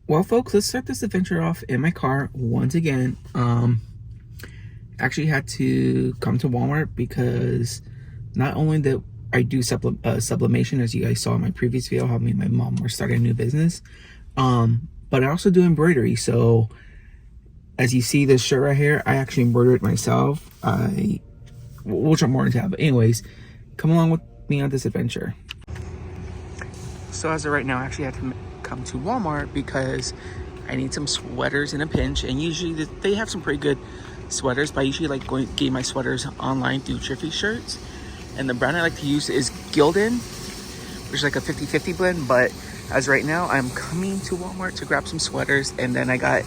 Well, folks, let's start this adventure off in my car once again. Actually had to come to Walmart because not only that I do sublimation, as you guys saw in my previous video, how me and my mom were starting a new business, but I also do embroidery. So as you see this shirt right here, I actually embroidered it myself. We'll jump more into that, but anyways, come along with me on this adventure. So as of right now, I actually had to come to Walmart because I need some sweaters in a pinch, and usually they have some pretty good sweaters, but I usually like getting my sweaters online through Jiffy Shirts, and the brand I like to use is Gildan, which is like a 50-50 blend. But as right now, I'm coming to Walmart to grab some sweaters, and then I got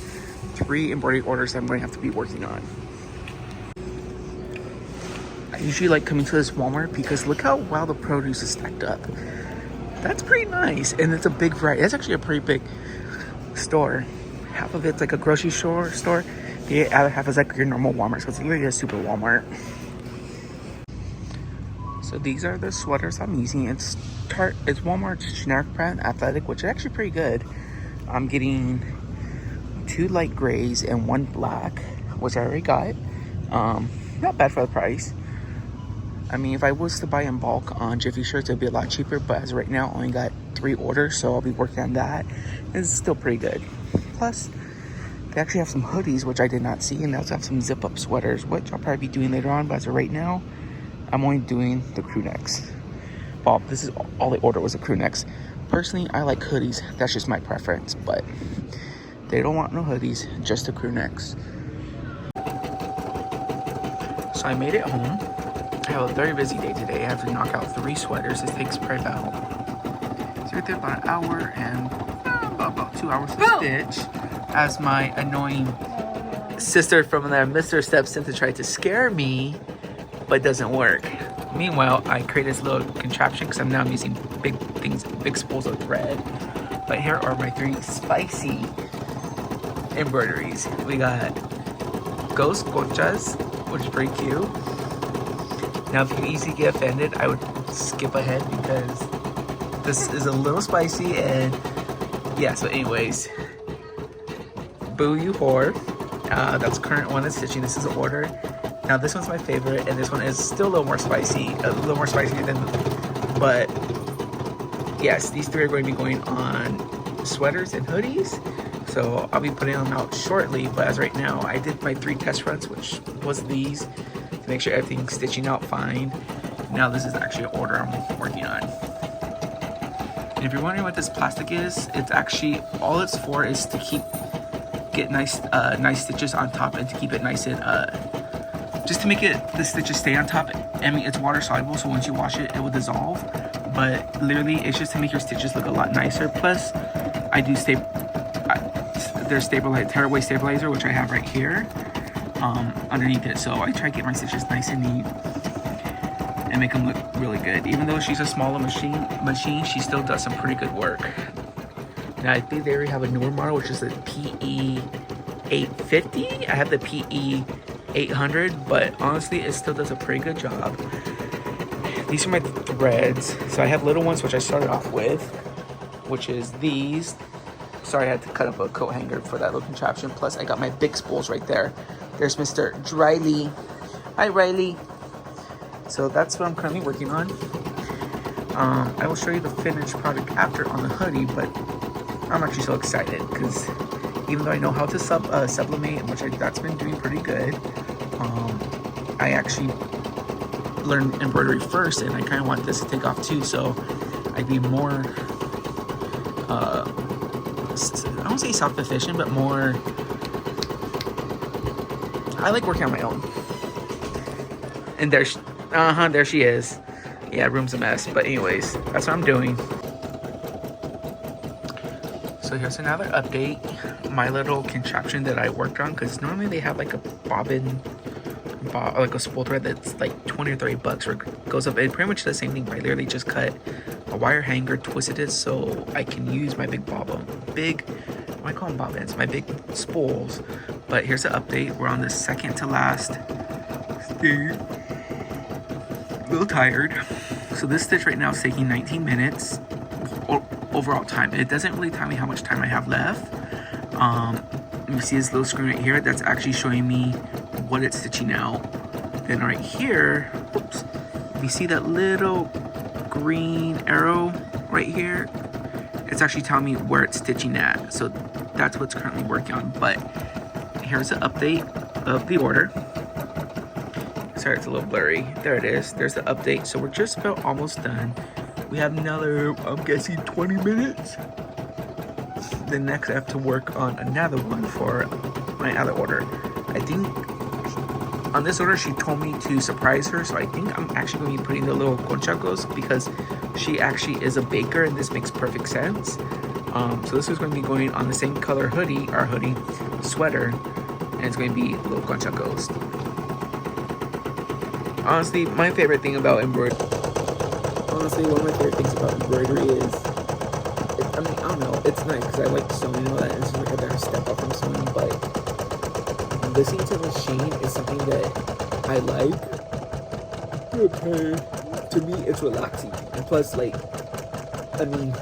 3 embroidery orders that I'm going to have to be working on. I usually like coming to this Walmart because look how well the produce is stacked up. That's pretty nice, and it's a big variety. It's actually a pretty big store. Half of it's like a grocery store. The other half is like your normal Walmart, so it's literally a super Walmart. So these are the sweaters I'm using. It's Walmart's generic brand, Athletic, which is actually pretty good. I'm getting 2 light grays and 1 black, which I already got. Not bad for the price. I mean, if I was to buy in bulk on Jiffy Shirts, it'd be a lot cheaper, but as of right now, I only got 3 orders, so I'll be working on that. It's still pretty good. Plus, they actually have some hoodies, which I did not see, and they also have some zip-up sweaters, which I'll probably be doing later on, but as of right now, I'm only doing the crew necks. Well, this is all they ordered was the crew necks. Personally, I like hoodies. That's just my preference, but they don't want no hoodies, just the crew necks. So I made it home. I have a very busy day today. I have to knock out 3 sweaters. This takes probably about 1 hour and about 2 hours to stitch. As my annoying sister from there, Mr. steps in to try to scare me, but doesn't work. Meanwhile, I created this little contraption because I'm now using big spools of thread. But here are my 3 spicy embroideries. We got Ghost Gochas, which is pretty cute. Now, if you easily get offended, I would skip ahead because this is a little spicy, and yeah, so anyways, Boo You Whore. That's current one that's stitching. This is an order. Now, this one's my favorite, and this one is still a little more spicy, than, but yes, these 3 are going to be going on sweaters and hoodies. So I'll be putting them out shortly, but as right now, I did my 3 test runs, which was these, to make sure everything's stitching out fine. Now this is actually an order I'm working on. And if you're wondering what this plastic is, it's actually, all it's for is to get nice stitches on top, and to keep it nice and, just to make the stitches stay on top. I mean, it's water soluble, so once you wash it, it will dissolve. But literally, it's just to make your stitches look a lot nicer. Plus, I do there's tearaway stabilizer, which I have right here underneath it. So I try to get my stitches nice and neat and make them look really good. Even though she's a smaller machine, she still does some pretty good work. Now I think they already have a newer model, which is the PE 850. I have the PE 800, but honestly, it still does a pretty good job. These are my threads. So I have little ones, which I started off with, which is these. Sorry, I had to cut up a coat hanger for that little contraption. Plus, I got my big spools right there. There's Mr. Riley. Hi, Riley. So that's what I'm currently working on. I will show you the finished product after on the hoodie, but I'm actually so excited because even though I know how to sublimate, which that's been doing pretty good, I actually learned embroidery first, and I kind of want this to take off too, so I'd be more, I don't say self-sufficient, but more, I like working on my own. And there she is. Yeah, room's a mess, but anyways, that's what I'm doing. So here's another update. My little contraption that I worked on, because normally they have like a bobbin, like a spool thread that's like 20 or 30 bucks, where it goes up. It pretty much does the same thing, but I literally just cut a wire hanger, twisted it so I can use my big I call them bobbins, my big spools. But here's the update. We're on the second to last stitch. A little tired. So this stitch right now is taking 19 minutes overall time. It doesn't really tell me how much time I have left, You see this little screen right here? That's actually showing me what it's stitching out. Then right here, oops, you see that little green arrow right here? It's actually telling me where it's stitching at. So that's what's currently working on. But here's an update of the order. Sorry, it's a little blurry. There it is. There's the update. So we're just about almost done. We have another, I'm guessing, 20 minutes. Then next I have to work on another one for my other order. I think on this order she told me to surprise her, so I think I'm actually going to be putting the little conchacos because she actually is a baker and this makes perfect sense. So this is going to be going on the same color hoodie, our hoodie sweater, and it's going to be little conchacos. Honestly, my favorite thing about embroidery. Honestly, one of my favorite things about embroidery is, I mean, I don't know, it's nice because I like sewing and all that, and it's like a better step up from sewing, but listening to the machine is something that I like. Okay. To me, it's relaxing, and plus, like, I mean,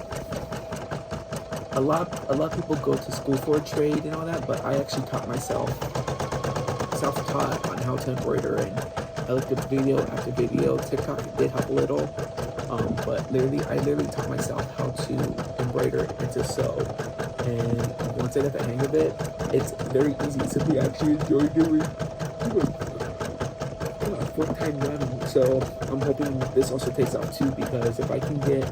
a lot of people go to school for a trade and all that, but I actually taught myself, self-taught on how to embroider, and I looked at video after video. TikTok did help a little, but I literally taught myself how to embroider and to sew. And once I got the hang of it, it's very easy. It's something I actually enjoy doing. Fourth time running. So I'm hoping this also takes off too, because if I can get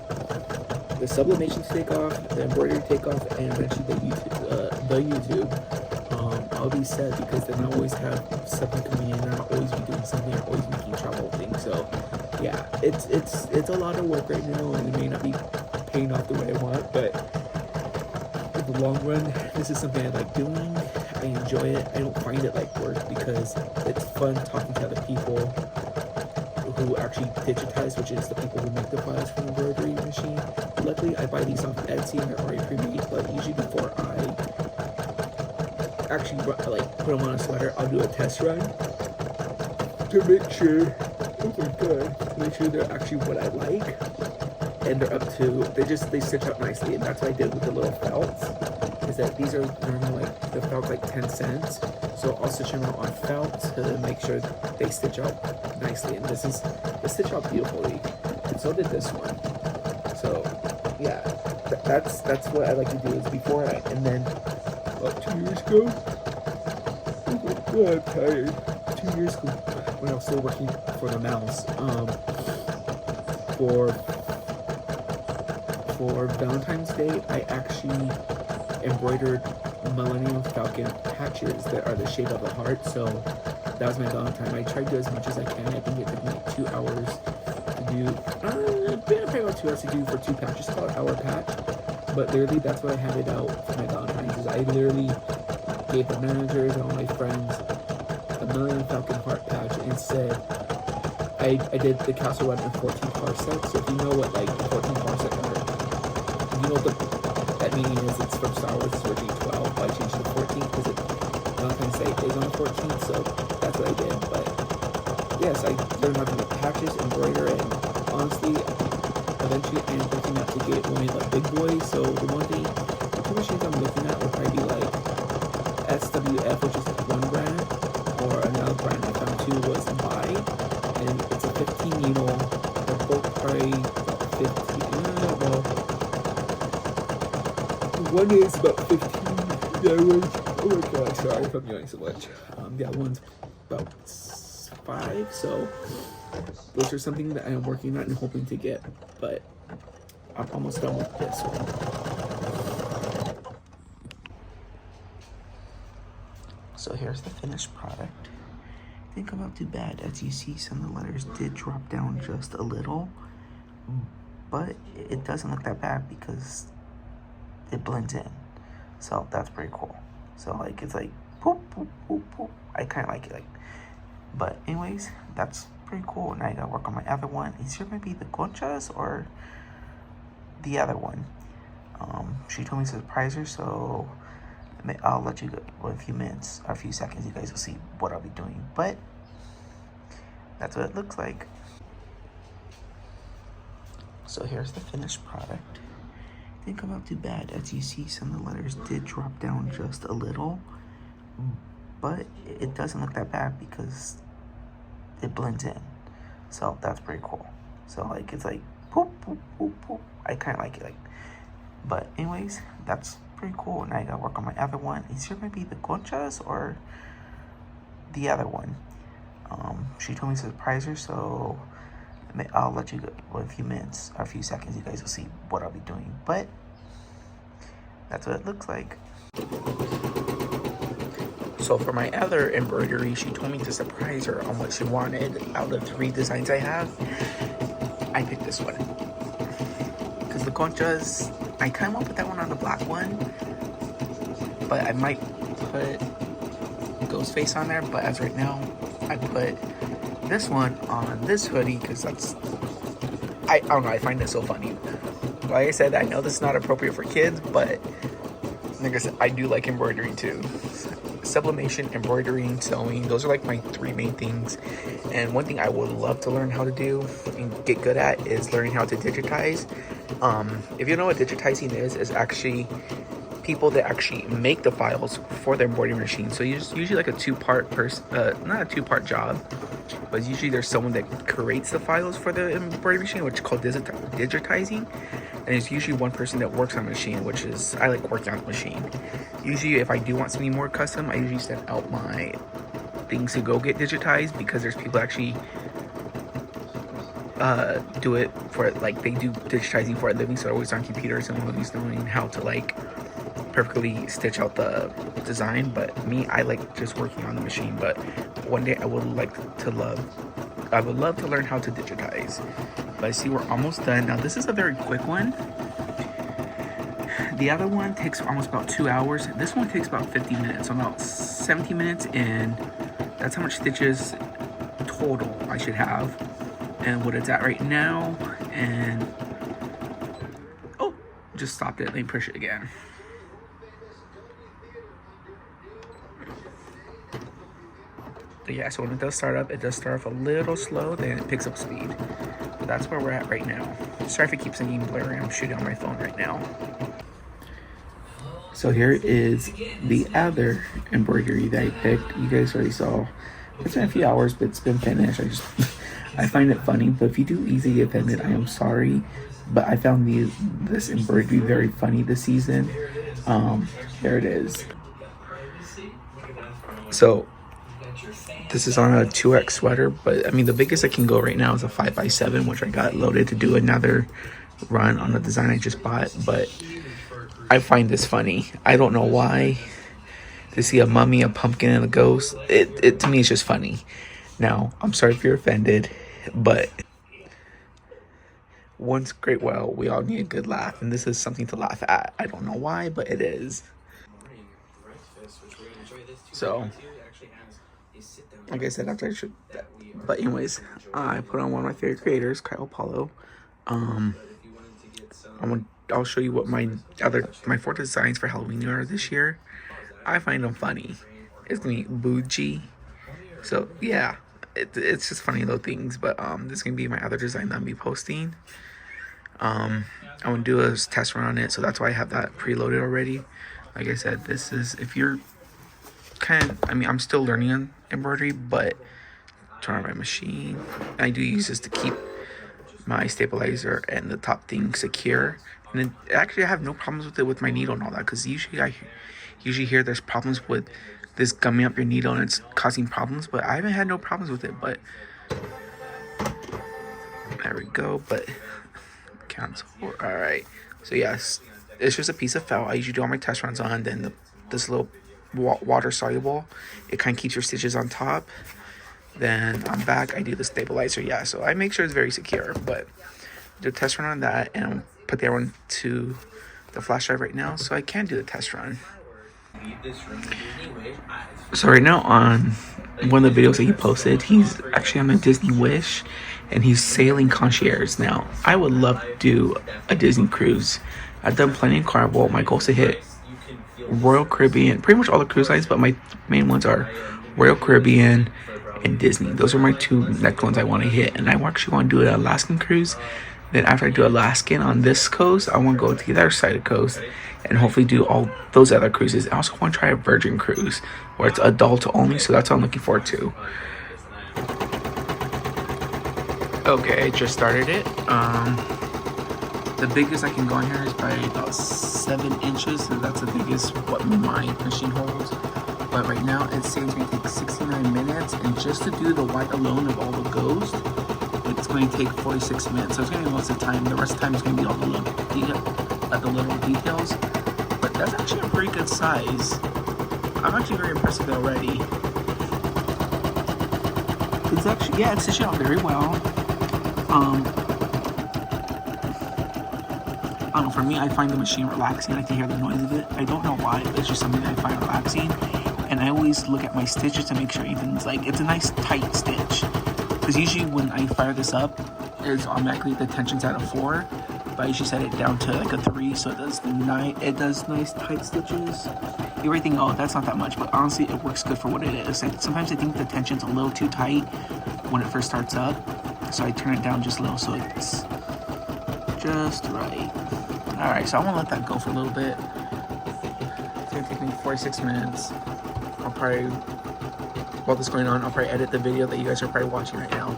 the sublimation to take off, the embroidery to take off, and eventually the YouTube, I'll be set, because then I'll always have something coming in, and I'll always be doing something, I'll always making travel things. So yeah, it's a lot of work right now, and it may not be paying off the way I want, but in the long run, this is something I like doing. I enjoy it. I don't find it like work, because it's fun talking to other people who actually digitize, which is the people who make the files from the embroidery machine. Luckily, I buy these off Etsy and they're already pre-made, but usually before I actually like put them on a sweater, I'll do a test run to make sure, oh my god, to make sure they're actually what I like, and they're up to, they stitch up nicely. And that's what I did with the little felts, is that these are normally like, the felt's like 10 cents, so I'll stitch them out on felt to make sure they stitch out nicely, and they stitch out beautifully, and so did this one. So yeah, that's what I like to do, is before and then about 2 years ago, oh, I'm tired. 2 years ago, when I was still working for the mouse, for Valentine's Day, I actually embroidered Millennium Falcon patches that are the shape of a heart. So that was my Valentine. I tried to do as much as I can. I think it took me like 2 hours to do. Probably about 2 hours to do for 2 patches, about an hour patch. But literally, that's what I handed out for my Valentine's. Is I literally gave the managers and all my friends a Millennium Falcon heart patch, and said, I did the Castle Run in 14 parsecs. So if you know what like 14 parsecs are, you know what that meaning is. It's from Star Wars. It's originally 12, but I changed it to 14 because Valentine's Day is on 14. So that's what I did. But yes, I learned how to make patches, embroider, and honestly, eventually I am looking at to get one of the big boys. So the two machines I'm looking at will probably be like SWF, which is one brand, or another brand I found too was Buy, and it's a 15 needle. They're both probably about 15. Well, one is about 15. The other one's, oh my god, sorry if I'm yelling so much. The other one's about 5. So those are something that I am working on and hoping to get, but I'm almost done with this one. So here's the finished product. I think I'm not too bad. As you see, some of the letters did drop down just a little, but it doesn't look that bad because it blends in. So that's pretty cool. So like, it's like poop, poop, poop, poop. I kind of like it, like. But anyways, that's pretty cool. Now I gotta work on my other one. Is there gonna be the conchas or the other one? She told me to surprise her, so I'll let you go in a few minutes or a few seconds. You guys will see what I'll be doing. But that's what it looks like. So here's the finished product. didn't come out too bad. As you see, some of the letters did drop down just a little, but it doesn't look that bad because it blends in. So that's pretty cool. So like it's like poop poop poop poop. I kind of like it, like. But anyways, that's pretty cool. Now I gotta work on my other one. Is it gonna be the conchas or the other one? She told me to surprise her, so I'll let you go in a few minutes or a few seconds. You guys will see what I'll be doing. But that's what it looks like. So for my other embroidery, she told me to surprise her on what she wanted. Out of 3 designs I have, I picked this one. Because the conchas, I kind of want to put that one on the black one. But I might put Ghost Face on there. But as right now, I put this one on this hoodie because that's, I don't know, I find it so funny. Like I said, I know this is not appropriate for kids, but like I said, I do like embroidery too. Sublimation, embroidering, sewing, those are like my 3 main things. And one thing I would love to learn how to do and get good at is learning how to digitize. If you know what digitizing is actually people that actually make the files for the embroidery machine. So it's usually like a 2-part not a 2-part job, but usually there's someone that creates the files for the embroidery machine, which is called digitizing. And it's usually one person that works on the machine, which is, I like working on the machine. Usually if I do want something more custom, I usually send out my things to go get digitized, because there's people actually do it for, like, they do digitizing for a living, so they're always on computers and always knowing how to like perfectly stitch out the design. But me, I like just working on the machine. But one day I would love to learn how to digitize. But I see we're almost done. Now this is a very quick one. The other one takes almost about 2 hours. This one takes about 50 minutes, so about 17 minutes, and that's how much stitches total I should have and what it's at right now. And oh, just stopped it. Let me push it again. But yeah, so when it does start up, it does start off a little slow, then it picks up speed. But that's where we're at right now. Sorry if it keeps getting blurry. I'm shooting on my phone right now. So here is the other embroidery that I picked. You guys already saw. It's been a few hours, but it's been finished. I find it funny. But if you do easily get offended, I am sorry. But I found this embroidery very funny this season. Here it is. So this is on a 2X sweater, but I mean the biggest I can go right now is a 5x7, which I got loaded to do another run on the design I just bought. But I find this funny. I don't know why. To see a mummy, a pumpkin, and a ghost, it to me it's just funny. Now, I'm sorry if you're offended, but once great while we all need a good laugh, and this is something to laugh at. I don't know why, but it is. So like I said, after I should, but anyways, I put on one of my favorite creators, Kyle Paulo. I'll show you what my 4 designs for Halloween are this year. I find them funny. It's gonna be bougie. So yeah, it's just funny little things. But this is gonna be my other design that I'll be posting. I'm gonna do a test run on it, so that's why I have that preloaded already. Like I said, this is, if you're I'm still learning on embroidery, but turn on my machine. I do use this to keep my stabilizer and the top thing secure. And then actually I have no problems with it with my needle and all that, because usually I hear there's problems with this gumming up your needle and it's causing problems, but I haven't had no problems with it. But there we go. But cancel. All right, so yes, it's just a piece of felt I usually do all my test runs on. Then this little water soluble, it kind of keeps your stitches on top. Then on back I do the stabilizer. Yeah, so I make sure it's very secure. But do a test run on that, and I'll put the other one to the flash drive right now, so I can do the test run. So right now on one of the videos that he posted, he's actually on a Disney Wish and he's sailing concierge. Now I would love to do a Disney cruise. I've done plenty in Carnival. My goal is to hit Royal Caribbean, pretty much all the cruise lines, but my main ones are Royal Caribbean and Disney. Those are my 2 next ones I want to hit. And I actually want to do an Alaskan cruise, Then after I do a last scan on this coast, I want to go to the other side of the coast and hopefully do all those other cruises. I also want to try a virgin cruise where it's adult only, so that's what I'm looking forward to. Okay, I just started it. The biggest I can go in here is probably about 7 inches, so that's the biggest what my machine holds. But right now it says me take 69 minutes, and just to do the white alone of all the ghosts, it's going to take 46 minutes. So it's going to be most of the time. The rest of the time is going to be all the little details. But that's actually a pretty good size. I'm actually very impressed with it already. It's actually, yeah, it's stitching out very well. I don't know, for me, I find the machine relaxing. I can hear the noise of it. I don't know why, but it's just something that I find relaxing. And I always look at my stitches to make sure it's a nice tight stitch. Because usually when I fire this up, it's automatically the tension's at a 4. But I usually set it down to like a 3, so it does nice tight stitches. Everything, oh, that's not that much, but honestly, it works good for what it is. Sometimes I think the tension's a little too tight when it first starts up, so I turn it down just a little so it's just right. Alright, so I want to let that go for a little bit. It's going to take me 46 minutes. I'll probably, while this is going on, I'll probably edit the video that you guys are probably watching right now.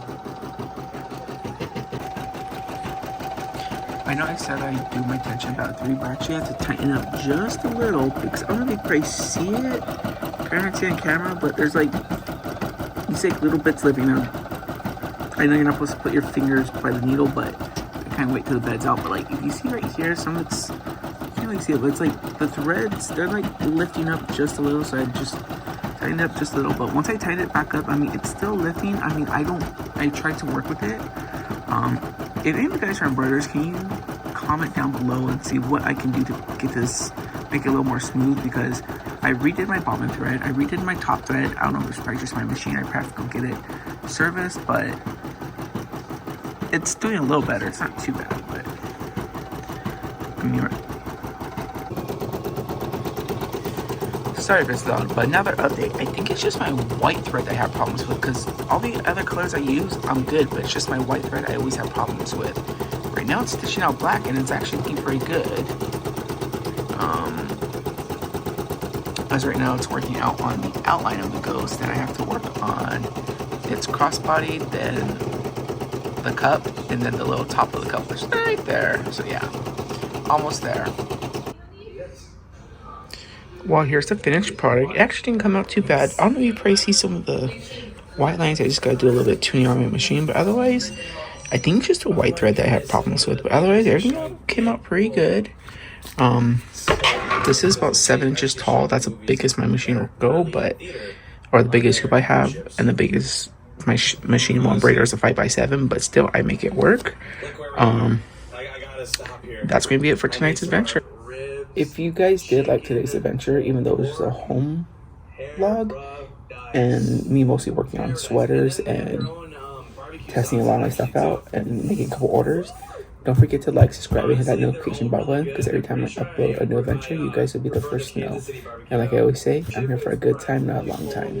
I know I said I do my tension about 3, but I actually have to tighten up just a little because I don't know if you can probably see it. Kind of see it on camera, but there's like, you see like little bits living out. I know you're not supposed to put your fingers by the needle, but I kind of wait till the bed's out. But like, if you see right here, some of it's, you can't really see it, but it's like the threads, they're like lifting up just a little, so I just tightened up just a little. But once I tighten it back up, I mean, it's still lifting. I mean, I tried to work with it. If any of you guys are embroiderers, can you comment down below and see what I can do to get this, make it a little more smooth? Because I redid my bobbin thread, I redid my top thread. I don't know if it's probably just my machine, I probably have to go get it serviced, but it's doing a little better. It's not too bad, but I mean, sorry if it's loud, but another update. I think it's just my white thread that I have problems with, because all the other colors I use, I'm good, but it's just my white thread I always have problems with. Right now it's stitching out black, and it's actually looking pretty good. As right now it's working out on the outline of the ghost, and I have to work on its crossbody, then the cup, and then the little top of the cup, which is right there. So yeah, almost there. Well, here's the finished product. It actually didn't come out too bad. I don't know if you probably see some of the white lines. I just gotta do a little bit of tuning on my machine, but otherwise, I think it's just the white thread that I have problems with. But otherwise, everything came out pretty good. This is about 7 inches tall. That's the biggest my machine will go, or the biggest hoop I have, and the biggest my machine will embroider is a 5x7. But still, I make it work. That's gonna be it for tonight's adventure. If you guys did like today's adventure, even though it was just a home vlog and me mostly working on sweaters and testing a lot of my stuff out and making a couple orders, don't forget to like, subscribe, and hit that notification button, because every time I upload a new adventure, you guys will be the first to know. And like I always say, I'm here for a good time, not a long time.